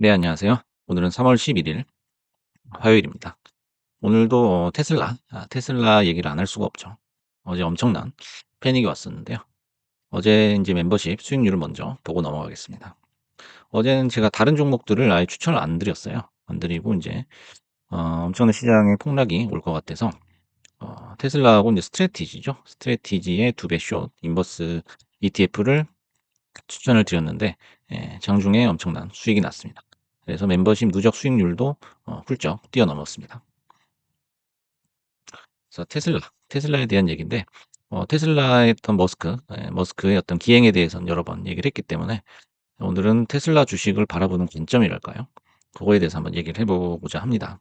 네, 안녕하세요. 오늘은 3월 11일 화요일입니다. 오늘도 테슬라 얘기를 안 할 수가 없죠. 어제 엄청난 패닉이 왔었는데요. 어제 이제 멤버십 수익률을 먼저 보고 넘어가겠습니다. 어제는 제가 다른 종목들을 아예 추천을 안 드렸어요. 안 드리고 이제 엄청난 시장의 폭락이 올 것 같아서 테슬라하고 이제 스트래티지죠. 스트래티지의 두 배 숏 인버스 ETF를 추천을 드렸는데 장중에 엄청난 수익이 났습니다. 그래서 멤버십 누적 수익률도 훌쩍 뛰어넘었습니다. 그래서 테슬라에 대한 얘기인데 테슬라의 어떤 머스크의 어떤 기행에 대해서는 여러 번 얘기를 했기 때문에 오늘은 테슬라 주식을 바라보는 관점이랄까요? 그거에 대해서 한번 얘기를 해보고자 합니다.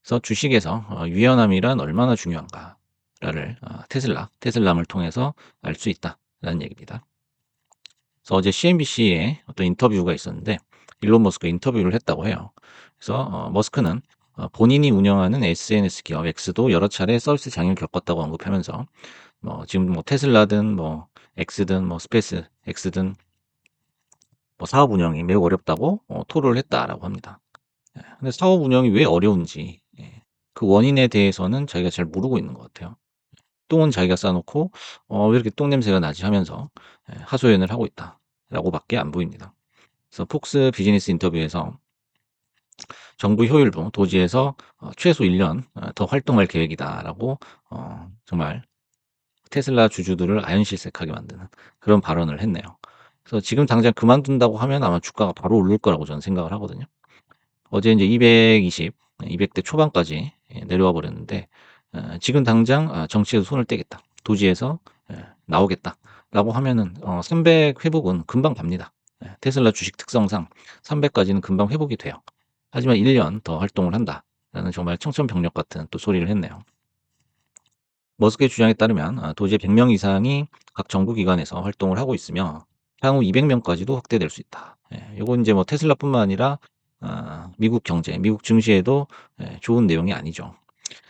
그래서 주식에서 유연함이란 얼마나 중요한가를 테슬람을 통해서 알 수 있다라는 얘기입니다. 그래서 어제 CNBC에 어떤 인터뷰가 있었는데 일론 머스크 인터뷰를 했다고 해요. 그래서 머스크는 본인이 운영하는 SNS 기업 X도 여러 차례 서비스 장애를 겪었다고 언급하면서 지금 뭐 테슬라든 뭐 X든 뭐 스페이스 X든 뭐 사업 운영이 매우 어렵다고 토로를 했다라고 합니다. 근데 사업 운영이 왜 어려운지 그 원인에 대해서는 자기가 잘 모르고 있는 것 같아요. 똥은 자기가 싸놓고 왜 이렇게 똥 냄새가 나지 하면서 하소연을 하고 있다라고밖에 안 보입니다. 그래서 폭스 비즈니스 인터뷰에서 정부 효율부 도지에서 최소 1년 더 활동할 계획이다라고 정말 테슬라 주주들을 아연실색하게 만드는 그런 발언을 했네요. 그래서 지금 당장 그만둔다고 하면 아마 주가가 바로 오를 거라고 저는 생각을 하거든요. 어제 이제 200대 초반까지 내려와 버렸는데 지금 당장 정치에서 손을 떼겠다. 도지에서 나오겠다라고 하면은 300 회복은 금방 갑니다. 테슬라 주식 특성상 300까지는 금방 회복이 돼요. 하지만 1년 더 활동을 한다라는 정말 청천벽력 같은 또 소리를 했네요. 머스크의 주장에 따르면 도저히 100명 이상이 각 정부 기관에서 활동을 하고 있으며 향후 200명까지도 확대될 수 있다. 요건 이제 뭐 테슬라뿐만 아니라 미국 경제, 미국 증시에도 좋은 내용이 아니죠.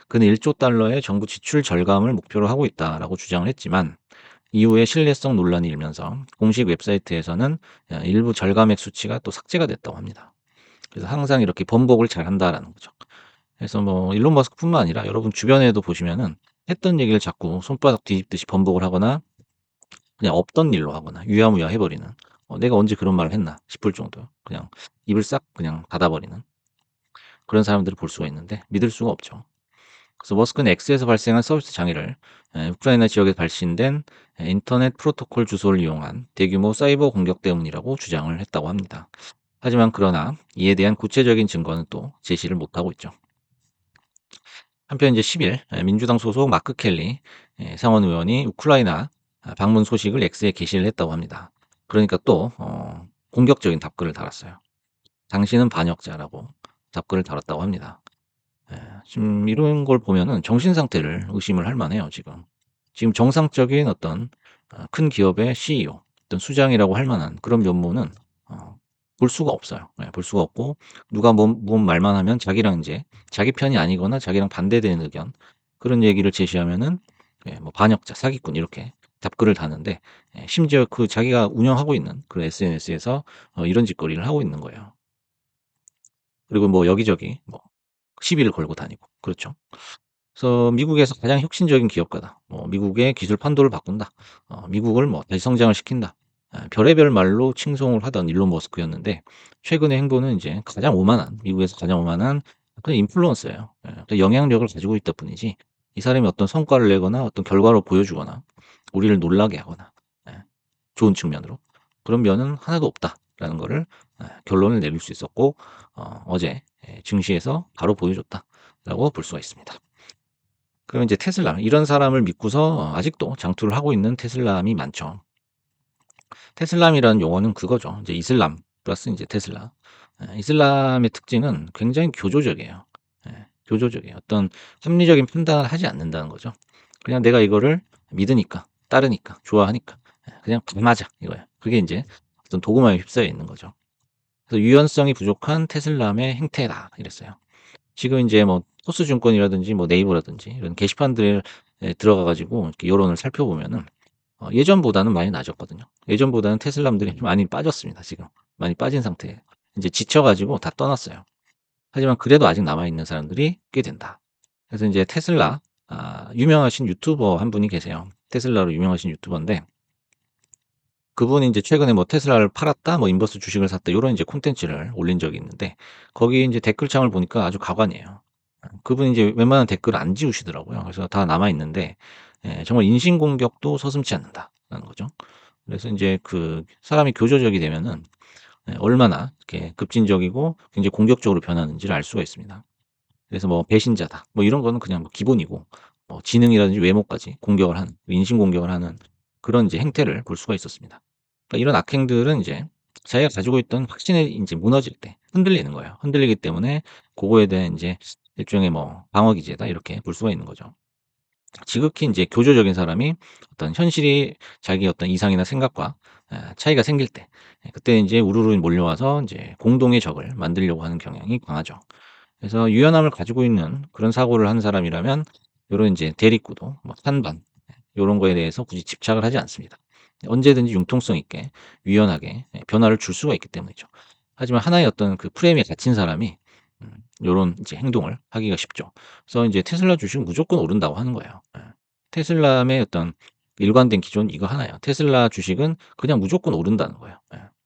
그는 1조 달러의 정부 지출 절감을 목표로 하고 있다라고 주장을 했지만 이후에 신뢰성 논란이 일면서 공식 웹사이트에서는 일부 절감액 수치가 또 삭제가 됐다고 합니다. 그래서 항상 이렇게 번복을 잘 한다라는 거죠. 그래서 뭐 일론 머스크뿐만 아니라 여러분 주변에도 보시면은 했던 얘기를 자꾸 손바닥 뒤집듯이 번복을 하거나 그냥 없던 일로 하거나 유야무야 해 버리는 '내가 언제 그런 말을 했나?' 싶을 정도 그냥 입을 싹 그냥 닫아 버리는 그런 사람들을 볼 수가 있는데 믿을 수가 없죠. 그래서 머스크는 X에서 발생한 서비스 장애를 우크라이나 지역에 발신된 인터넷 프로토콜 주소를 이용한 대규모 사이버 공격 때문이라고 주장을 했다고 합니다. 하지만 그러나 이에 대한 구체적인 증거는 또 제시를 못하고 있죠. 한편 이제 10일 민주당 소속 마크 켈리 상원 의원이 우크라이나 방문 소식을 X에 게시를 했다고 합니다. 그러니까 또 공격적인 답글을 달았어요. "당신은 반역자라고 답글을 달았다고 합니다. 지금 이런 걸 보면은 정신 상태를 의심을 할 만해요 지금. 지금 정상적인 어떤 큰 기업의 CEO 어떤 수장이라고 할 만한 그런 면모는 어 볼 수가 없어요. 볼 수가 없고 누가 뭔 말만 하면 자기랑 인제 자기 편이 아니거나 자기랑 반대되는 의견 그런 얘기를 제시하면은 뭐 반역자, 사기꾼 이렇게 답글을 다는데 심지어 그 자기가 운영하고 있는 그 SNS에서 이런 짓거리를 하고 있는 거예요. 그리고 뭐 여기저기 뭐 시비를 걸고 다니고 그렇죠. 그래서 미국에서 가장 혁신적인 기업가다. 미국의 기술 판도를 바꾼다. 미국을 뭐 대성장을 시킨다. 별의별 말로 칭송을 하던 일론 머스크였는데 최근의 행보는 이제 가장 오만한 미국에서 가장 오만한 그런 인플루언서예요. 그 영향력을 가지고 있다 뿐이지 이 사람이 어떤 성과를 내거나 어떤 결과로 보여주거나 우리를 놀라게 하거나 예 좋은 측면으로 그런 면은 하나도 없다라는 거를 결론을 내릴 수 있었고 어제 증시에서 바로 보여줬다라고 볼 수가 있습니다. 그럼 이제 테슬라 이런 사람을 믿고서 아직도 장투를 하고 있는 테슬라함이 많죠. 테슬람이라는 용어는 그거죠. 이제 이슬람 플러스 인제 테슬라. 이슬람의 특징은 굉장히 교조적이에요. 교조적이에요. 어떤 합리적인 판단을 하지 않는다는 거죠. 그냥 내가 이거를 믿으니까, 따르니까, 좋아하니까 그냥 "맞아." 이거예요. 그게 인제 어떤 도구마에 휩싸여 있는 거죠. 그래서 "유연성이 부족한 테슬람의 행태다." 이랬어요. 지금 인제 뭐 토스증권이라든지 뭐 네이버라든지 이런 게시판들에 들어가 가지고 이렇게 여론을 살펴보면은 예전보다는 많이 나아졌거든요. 예전보다는 테슬람들이 많이 빠졌습니다 지금. 많이 빠진 상태예요. 인제 지쳐 가지고 다 떠났어요. 하지만 그래도 아직 남아 있는 사람들이 꽤 된다. 그래서 인제 테슬라 유명하신 유튜버 한 분이 계세요. 테슬라로 유명하신 유튜버인데 그분이 인제 최근에 뭐 "테슬라를 팔았다." 뭐 "인버스 주식을 샀다." 요런 인제 콘텐츠를 올린 적이 있는데 거기 인제 댓글창을 보니까 아주 가관이에요. 그분이 이제 웬만한 댓글을 안 지우시더라고요. 그래서 다 남아 있는데 정말 "인신공격도 서슴지 않는다."라는 거죠. 그래서 인제 그 사람이 교조적이 되면은 얼마나 이렇게 급진적이고 굉장히 공격적으로 변하는지를 알 수가 있습니다. 그래서 뭐 배신자다 뭐 이런 거는 그냥 뭐 기본이고 뭐 지능이라든지 외모까지 공격을 하는 인신 공격을 하는 그런 이제 행태를 볼 수가 있었습니다. 그러니까 이런 악행들은 이제 자기가 가지고 있던 확신이 인제 무너질 때 흔들리는 거예요. 흔들리기 때문에 고거에 대한 인제 일종의 뭐 방어 기제다 이렇게 볼 수가 있는 거죠. 지극히 인제 교조적인 사람이 어떤 현실이 자기의 어떤 이상이나 생각과 차이가 생길 때 그때 인제 우르르 몰려와서 인제 공동의 적을 만들려고 하는 경향이 강하죠. 그래서 유연함을 가지고 있는 그런 사고를 하는 사람이라면 요런 인제 대립구도 뭐 찬반 요런 거에 대해서 굳이 집착을 하지 않습니다. 언제든지 융통성 있게 유연하게 변화를 줄 수가 있기 때문이죠. 하지만 하나의 어떤 그 프레임에 갇힌 사람이 요런 이제 행동을 하기가 쉽죠. 그래서 인제 테슬라 주식은 무조건 오른다고 하는 거예요. 테슬라의 어떤 일관된 기조는 이거 하나예요. 테슬라 주식은 그냥 무조건 오른다는 거예요.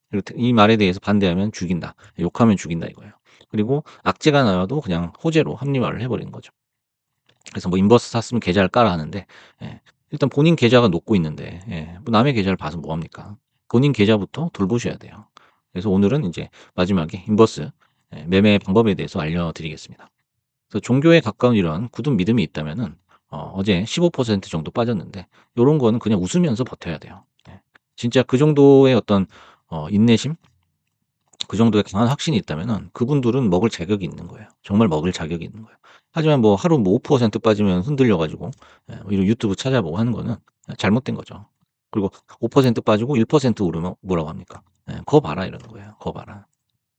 그리고 이 말에 대해서 반대하면 죽인다. 욕하면 죽인다 이거예요. 그리고 악재가 나와도 그냥 호재로 합리화를 해 버리는 거죠. 그래서 뭐 "인버스 샀으면 계좌를 깔아." 하는데 일단 본인 계좌가 녹고 있는데 뭐 남의 계좌를 봐서 뭐 합니까? 본인 계좌부터 돌보셔야 돼요. 그래서 오늘은 인제 마지막에 인버스 매매 방법에 대해서 알려드리겠습니다. 그래서 종교에 가까운 이런 굳은 믿음이 있다면은 어제 15% 정도 빠졌는데 요런 거는 그냥 웃으면서 버텨야 돼요. 진짜 그 정도의 어떤 인내심 그 정도의 강한 확신이 있다면은 그분들은 먹을 자격이 있는 거예요. 정말 먹을 자격이 있는 거예요. 하지만 뭐 하루 뭐 5% 빠지면 흔들려 가지고 뭐 이런 유튜브 찾아보고 하는 거는 잘못된 거죠. 그리고 5% 빠지고 1% 오르면 뭐라고 합니까? "거 봐라." 이러는 거예요. "거 봐라."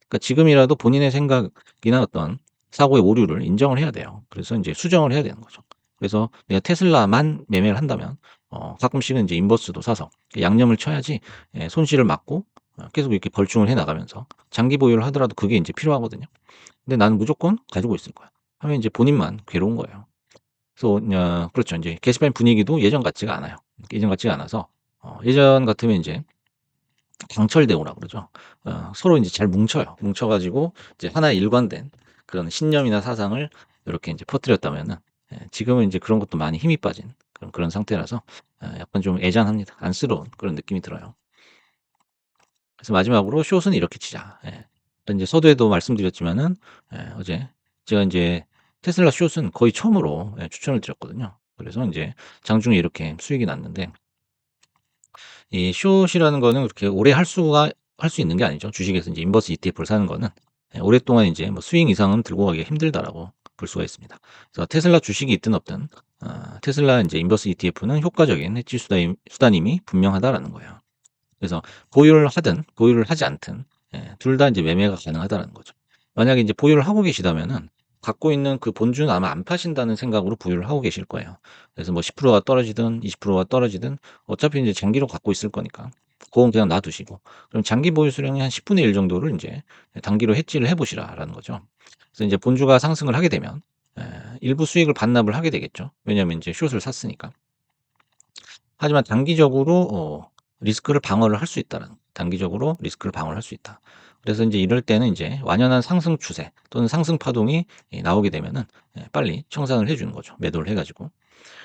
그러니까 지금이라도 본인의 생각이나 어떤 사고의 오류를 인정을 해야 돼요. 그래서 인제 수정을 해야 되는 거죠. 그래서 내가 테슬라만 매매를 한다면 가끔씩은 인제 인버스도 사서 양념을 쳐야지 손실을 막고 계속 이렇게 벌충을 해 나가면서 장기 보유를 하더라도 그게 인제 필요하거든요. 근데 '나는 무조건 가지고 있을 거야.' 하면 인제 본인만 괴로운 거예요. 그래서 그렇죠. 인제 게시판 분위기도 예전 같지가 않아요. 예전 같지가 않아서 예전 같으면 인제 강철대오라고 그러죠. 서로 인제 잘 뭉쳐요. 뭉쳐 가지고 이제 하나의 일관된 그런 신념이나 사상을 요렇게 인제 퍼뜨렸다면은 지금은 인제 그런 것도 많이 힘이 빠진 그런 상태라서 약간 좀 애잔합니다. 안쓰러운 그런 느낌이 들어요. 그래서 마지막으로 숏은 이렇게 치자. 인제 서두에도 말씀드렸지만은 어제 제가 인제 테슬라 숏은 거의 처음으로 추천을 드렸거든요. 그래서 인제 장중에 이렇게 수익이 났는데 이 숏이라는 거는 그렇게 오래 할 수 있는 게 아니죠. 주식에서 인제 인버스 ETF를 사는 거는 오랫동안 인제 뭐 수익 이상은 들고 가기가 힘들다라고 볼 수가 있습니다. 그래서 테슬라 주식이 있든 없든 테슬라 인제 인버스 ETF는 효과적인 해지 수단임이 분명하다라는 거예요. 그래서 보유를 하든 보유를 하지 않든 둘 다 인제 매매가 가능하다라는 거죠. 만약에 인제 보유를 하고 계시다면은 갖고 있는 그 본주는 아마 안 파신다는 생각으로 보유를 하고 계실 거예요. 그래서 뭐 10%가 떨어지든 20%가 떨어지든 어차피 인제 장기로 갖고 있을 거니까 고건 그냥 놔 두시고 그럼 장기 보유 수량의 한 10분의 1 정도를 인제 단기로 해지를 해 보시라라는 거죠. 그래서 인제 본주가 상승을 하게 되면 일부 수익을 반납을 하게 되겠죠. 왜냐하면 인제 숏을 샀으니까. 하지만 단기적으로 리스크를 방어를 할 수 있다라는 단기적으로 리스크를 방어를 할 수 있다. 그래서 인제 이럴 때는 인제 완연한 상승 추세 또는 상승 파동이 나오게 되면은 빨리 청산을 해 주는 거죠, 매도를 해 가지고.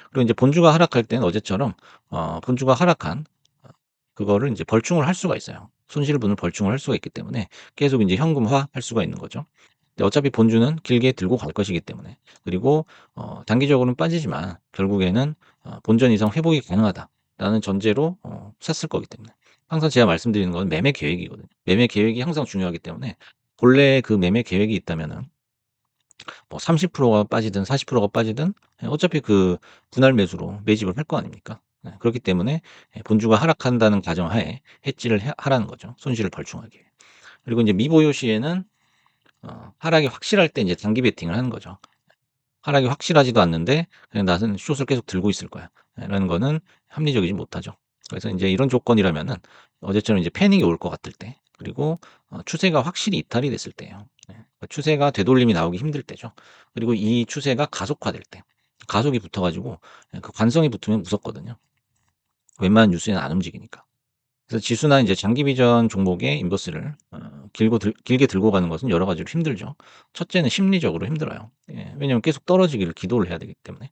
그리고 인제 본주가 하락할 때는 어제처럼 본주가 하락한 그거를 인제 벌충을 할 수가 있어요. 손실 분을 벌충을 할 수가 있기 때문에 계속 인제 현금화할 수가 있는 거죠. 근데 어차피 본주는 길게 들고 갈 것이기 때문에 그리고 단기적으로는 빠지지만 결국에는 '본전 이상 회복이 가능하다.'라는 전제로 샀을 거기 때문에 항상 제가 말씀드리는 건 매매 계획이거든요. 매매 계획이 항상 중요하기 때문에 본래 그 매매 계획이 있다면은 뭐 30%가 빠지든 40%가 빠지든 어차피 그 분할 매수로 매집을 할 거 아닙니까? 그렇기 때문에 본주가 하락한다는 가정하에 해지를 해 하라는 거죠, 손실을 벌충하기 위해. 그리고 인제 미보유 시에는 하락이 확실할 때 인제 단기 베팅을 하는 거죠. 하락이 확실하지도 않는데 그냥 '나는 숏을 계속 들고 있을 거야.' 라는 거는 합리적이지 못하죠. 그래서 인제 이런 조건이라면은 어제처럼 이제 패닉이 올 것 같을 때 그리고 추세가 확실히 이탈이 됐을 때예요. 예. 추세가 되돌림이 나오기 힘들 때죠. 그리고 이 추세가 가속화될 때, 가속이 붙어 가지고 그 관성이 붙으면 무섭거든요. 웬만한 뉴스에는 안 움직이니까. 그래서 지수나 인제 장기 비전 종목의 인버스를 길게 들고 가는 것은 여러 가지로 힘들죠. 첫째는 심리적으로 힘들어요. 예. 왜냐면 계속 떨어지기를 기도를 해야 되기 때문에.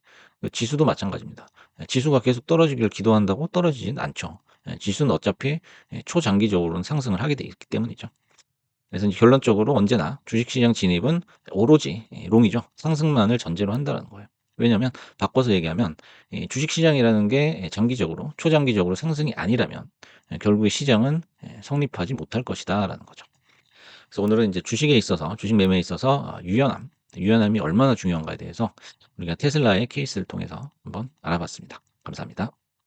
지수도 마찬가지입니다. 지수가 계속 떨어지기를 기도한다고 떨어지진 않죠. 지수는 어차피 초장기적으로는 상승을 하게 돼 있기 때문이죠. 그래서 이제 결론적으로 언제나 주식시장 진입은 오로지 롱이죠. 상승만을 전제로 한다라는 거예요. 왜냐하면 바꿔서 얘기하면 주식시장이라는 게 장기적으로 초장기적으로 상승이 아니라면 결국에 시장은 성립하지 못할 것이다라는 거죠. 그래서 오늘은 이제 주식에 있어서 주식 매매에 있어서 유연함이 얼마나 중요한가에 대해서 우리가 테슬라의 케이스를 통해서 한번 알아봤습니다. 감사합니다.